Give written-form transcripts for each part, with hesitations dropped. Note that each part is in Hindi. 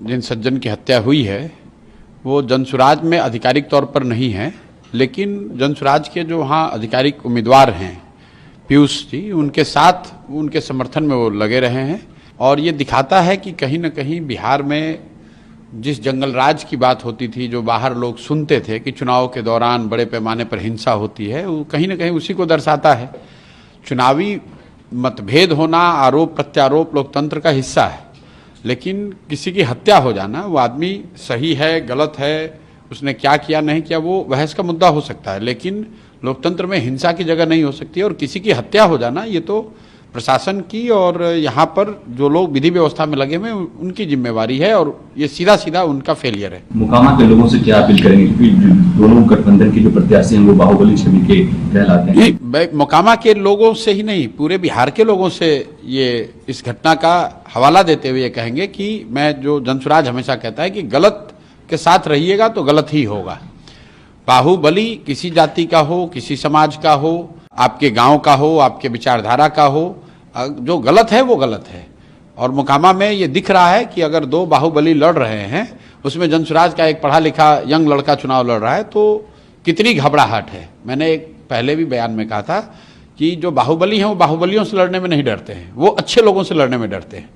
जिन सज्जन की हत्या हुई है वो जनसुराज में आधिकारिक तौर पर नहीं है, लेकिन जनसुराज के जो वहाँ आधिकारिक उम्मीदवार हैं पीयूष जी, उनके साथ उनके समर्थन में वो लगे रहे हैं। और ये दिखाता है कि कहीं न कहीं बिहार में जिस जंगल राज की बात होती थी, जो बाहर लोग सुनते थे कि चुनाव के दौरान बड़े पैमाने पर हिंसा होती है, वो कहीं न कहीं उसी को दर्शाता है। चुनावी मतभेद होना, आरोप प्रत्यारोप लोकतंत्र का हिस्सा है, लेकिन किसी की हत्या हो जाना, वो आदमी सही है गलत है, उसने क्या किया नहीं किया, वो बहस का मुद्दा हो सकता है, लेकिन लोकतंत्र में हिंसा की जगह नहीं हो सकती। और किसी की हत्या हो जाना ये तो प्रशासन की और यहाँ पर जो लोग विधि व्यवस्था में लगे हुए हैं उनकी जिम्मेवारी है, और ये सीधा सीधा उनका फेलियर है। मोकामा के लोगों से क्या अपील करेंगे, क्योंकि दोनों गठबंधन के जो प्रत्याशी हैं वो बाहुबली छवि के कहलाते हैं? मोकामा के लोगों से ही नहीं, पूरे बिहार के लोगों से ये इस घटना का हवाला देते हुए ये कहेंगे कि मैं जो जनसुराज हमेशा कहता है कि गलत के साथ रहिएगा तो गलत ही होगा। बाहुबली किसी जाति का हो, किसी समाज का हो, आपके गांव का हो, आपके विचारधारा का हो, जो गलत है वो गलत है। और मोकामा में ये दिख रहा है कि अगर दो बाहुबली लड़ रहे हैं, उसमें जनसुराज का एक पढ़ा लिखा यंग लड़का चुनाव लड़ रहा है, तो कितनी घबराहट है। मैंने एक पहले भी बयान में कहा था कि जो बाहुबली हैं वो बाहुबलियों से लड़ने में नहीं डरते हैं, वो अच्छे लोगों से लड़ने में डरते हैं।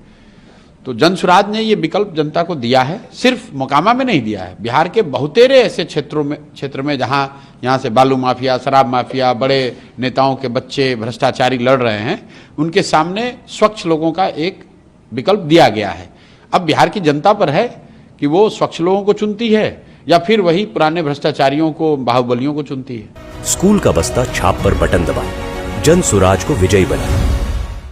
तो जनसुराज ने ये विकल्प जनता को दिया है, सिर्फ मोकामा में नहीं दिया है, बिहार के बहुतेरे ऐसे क्षेत्र में जहां यहाँ से बालू माफिया, शराब माफिया, बड़े नेताओं के बच्चे भ्रष्टाचारी लड़ रहे हैं, उनके सामने स्वच्छ लोगों का एक विकल्प दिया गया है। अब बिहार की जनता पर है कि वो स्वच्छ लोगों को चुनती है या फिर वही पुराने भ्रष्टाचारियों को, बाहुबलियों को चुनती है। स्कूल का बस्ता छाप पर बटन दबाएं, जनसुराज को विजयी बनाएं।